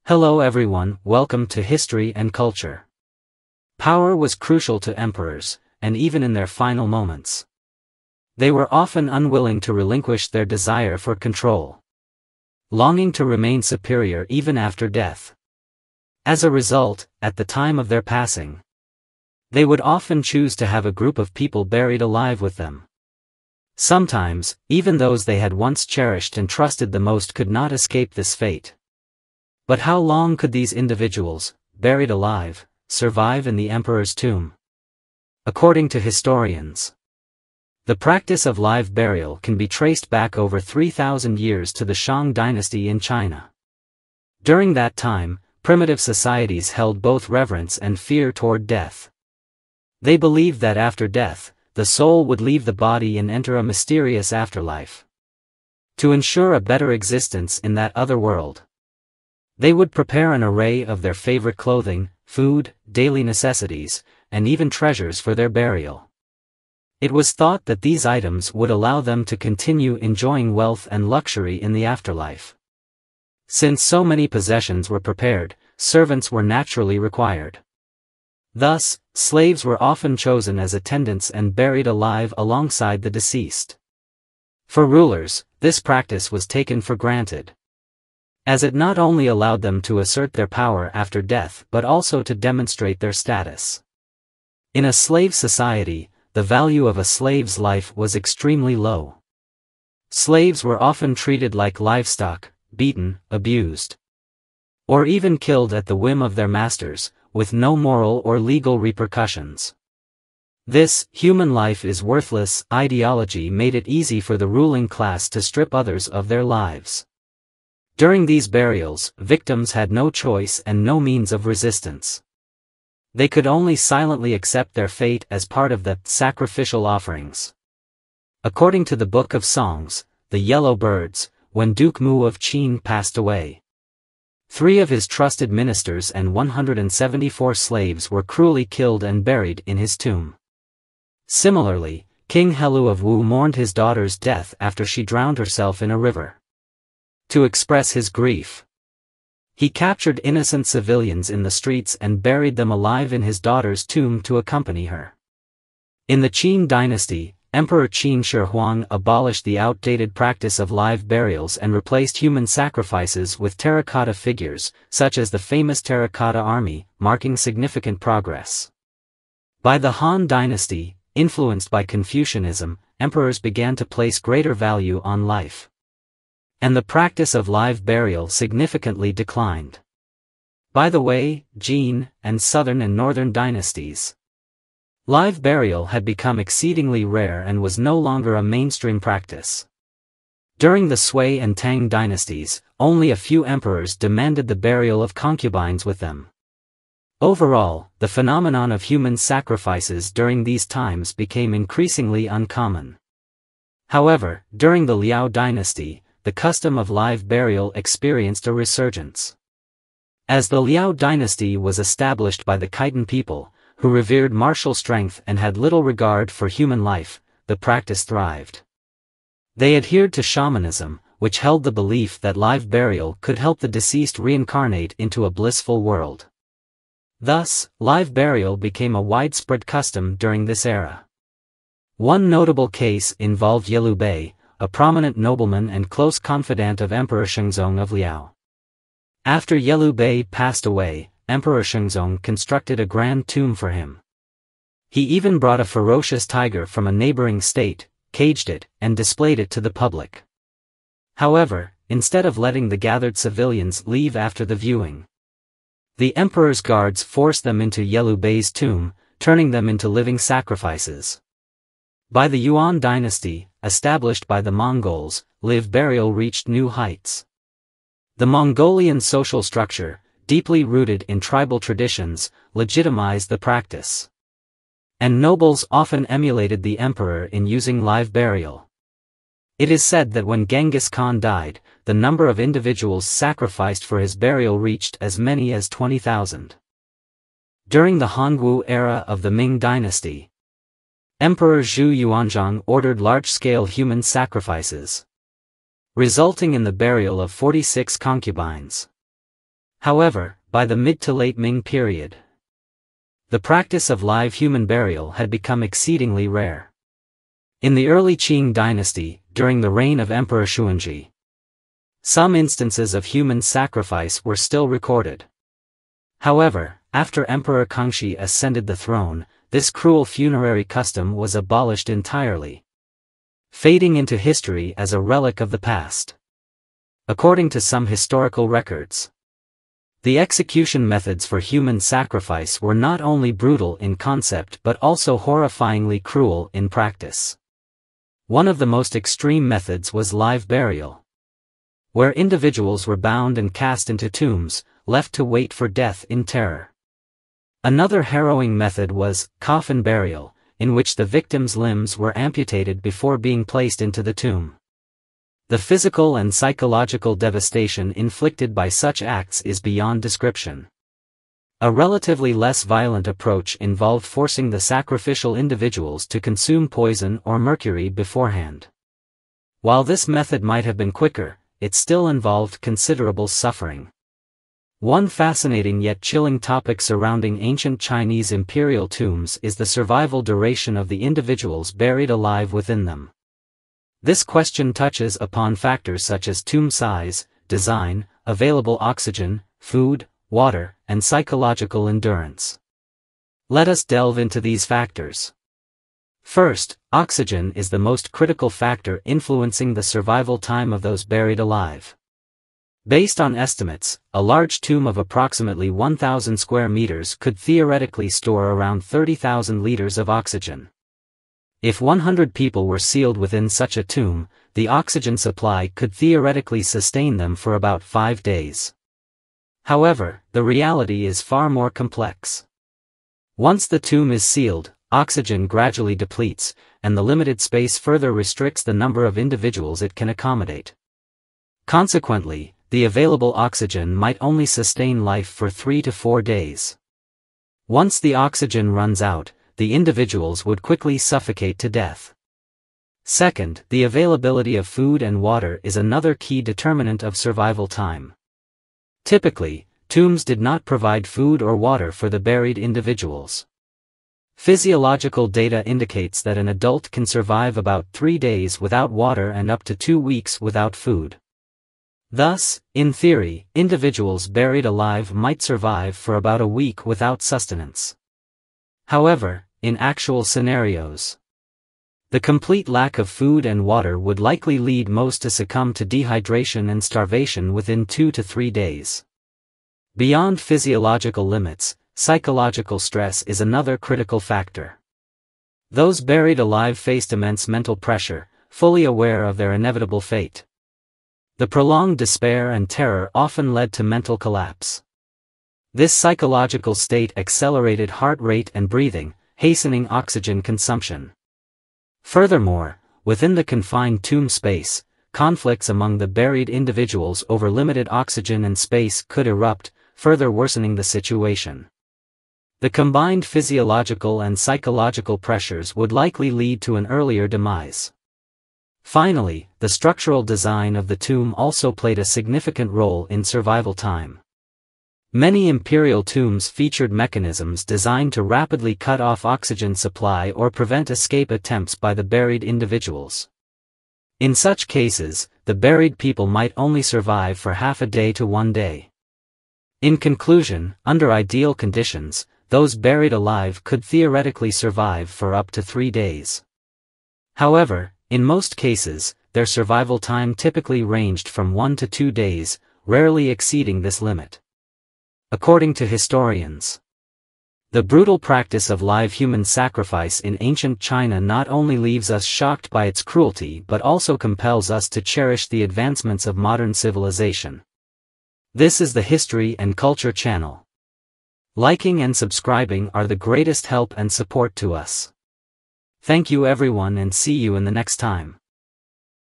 Hello everyone, welcome to History and Culture. Power was crucial to emperors, and even in their final moments. They were often unwilling to relinquish their desire for control, longing to remain superior even after death. As a result, at the time of their passing, they would often choose to have a group of people buried alive with them. Sometimes, even those they had once cherished and trusted the most could not escape this fate. But how long could these individuals, buried alive, survive in the emperor's tomb? According to historians, the practice of live burial can be traced back over 3,000 years to the Shang dynasty in China. During that time, primitive societies held both reverence and fear toward death. They believed that after death, the soul would leave the body and enter a mysterious afterlife. To ensure a better existence in that other world, they would prepare an array of their favorite clothing, food, daily necessities, and even treasures for their burial. It was thought that these items would allow them to continue enjoying wealth and luxury in the afterlife. Since so many possessions were prepared, servants were naturally required. Thus, slaves were often chosen as attendants and buried alive alongside the deceased. For rulers, this practice was taken for granted, as it not only allowed them to assert their power after death but also to demonstrate their status. In a slave society, the value of a slave's life was extremely low. Slaves were often treated like livestock, beaten, abused, or even killed at the whim of their masters, with no moral or legal repercussions. This "human life is worthless" ideology made it easy for the ruling class to strip others of their lives. During these burials, victims had no choice and no means of resistance. They could only silently accept their fate as part of the sacrificial offerings. According to the Book of Songs, the Yellow Birds, when Duke Mu of Qin passed away, 3 of his trusted ministers and 174 slaves were cruelly killed and buried in his tomb. Similarly, King Helu of Wu mourned his daughter's death after she drowned herself in a river. To express his grief, he captured innocent civilians in the streets and buried them alive in his daughter's tomb to accompany her. In the Qin dynasty, Emperor Qin Shi Huang abolished the outdated practice of live burials and replaced human sacrifices with terracotta figures, such as the famous terracotta army, marking significant progress. By the Han dynasty, influenced by Confucianism, emperors began to place greater value on life, and the practice of live burial significantly declined. By the way, Jin and Southern and Northern dynasties, live burial had become exceedingly rare and was no longer a mainstream practice. During the Sui and Tang dynasties, only a few emperors demanded the burial of concubines with them. Overall, the phenomenon of human sacrifices during these times became increasingly uncommon. However, during the Liao dynasty, the custom of live burial experienced a resurgence. As the Liao dynasty was established by the Khitan people, who revered martial strength and had little regard for human life, the practice thrived. They adhered to shamanism, which held the belief that live burial could help the deceased reincarnate into a blissful world. Thus, live burial became a widespread custom during this era. One notable case involved Yelu Bei, a prominent nobleman and close confidant of Emperor Shenzong of Liao. After Yelu Bei passed away, Emperor Shenzong constructed a grand tomb for him. He even brought a ferocious tiger from a neighboring state, caged it, and displayed it to the public. However, instead of letting the gathered civilians leave after the viewing, the emperor's guards forced them into Yelu Bei's tomb, turning them into living sacrifices. By the Yuan dynasty, established by the Mongols, live burial reached new heights. The Mongolian social structure, deeply rooted in tribal traditions, legitimized the practice, and nobles often emulated the emperor in using live burial. It is said that when Genghis Khan died, the number of individuals sacrificed for his burial reached as many as 20,000. During the Hongwu era of the Ming dynasty, Emperor Zhu Yuanzhang ordered large-scale human sacrifices, resulting in the burial of 46 concubines. However, by the mid to late Ming period, the practice of live human burial had become exceedingly rare. In the early Qing dynasty, during the reign of Emperor Xuanzhi, some instances of human sacrifice were still recorded. However, after Emperor Kangxi ascended the throne, this cruel funerary custom was abolished entirely, fading into history as a relic of the past. According to some historical records, the execution methods for human sacrifice were not only brutal in concept but also horrifyingly cruel in practice. One of the most extreme methods was live burial, where individuals were bound and cast into tombs, left to wait for death in terror. Another harrowing method was coffin burial, in which the victim's limbs were amputated before being placed into the tomb. The physical and psychological devastation inflicted by such acts is beyond description. A relatively less violent approach involved forcing the sacrificial individuals to consume poison or mercury beforehand. While this method might have been quicker, it still involved considerable suffering. One fascinating yet chilling topic surrounding ancient Chinese imperial tombs is the survival duration of the individuals buried alive within them. This question touches upon factors such as tomb size, design, available oxygen, food, water, and psychological endurance. Let us delve into these factors. First, oxygen is the most critical factor influencing the survival time of those buried alive. Based on estimates, a large tomb of approximately 1,000 square meters could theoretically store around 30,000 liters of oxygen. If 100 people were sealed within such a tomb, the oxygen supply could theoretically sustain them for about 5 days. However, the reality is far more complex. Once the tomb is sealed, oxygen gradually depletes, and the limited space further restricts the number of individuals it can accommodate. Consequently, the available oxygen might only sustain life for 3 to 4 days. Once the oxygen runs out, the individuals would quickly suffocate to death. Second, the availability of food and water is another key determinant of survival time. Typically, tombs did not provide food or water for the buried individuals. Physiological data indicates that an adult can survive about 3 days without water and up to 2 weeks without food. Thus, in theory, individuals buried alive might survive for about a week without sustenance. However, in actual scenarios, the complete lack of food and water would likely lead most to succumb to dehydration and starvation within 2 to 3 days. Beyond physiological limits, psychological stress is another critical factor. Those buried alive faced immense mental pressure, fully aware of their inevitable fate. The prolonged despair and terror often led to mental collapse. This psychological state accelerated heart rate and breathing, hastening oxygen consumption. Furthermore, within the confined tomb space, conflicts among the buried individuals over limited oxygen and space could erupt, further worsening the situation. The combined physiological and psychological pressures would likely lead to an earlier demise. Finally, the structural design of the tomb also played a significant role in survival time. Many imperial tombs featured mechanisms designed to rapidly cut off oxygen supply or prevent escape attempts by the buried individuals. In such cases, the buried people might only survive for half a day to 1 day. In conclusion, under ideal conditions, those buried alive could theoretically survive for up to 3 days. However, in most cases, their survival time typically ranged from 1 to 2 days, rarely exceeding this limit. According to historians, the brutal practice of live human sacrifice in ancient China not only leaves us shocked by its cruelty but also compels us to cherish the advancements of modern civilization. This is the History and Culture channel. Liking and subscribing are the greatest help and support to us. Thank you everyone and see you in the next time.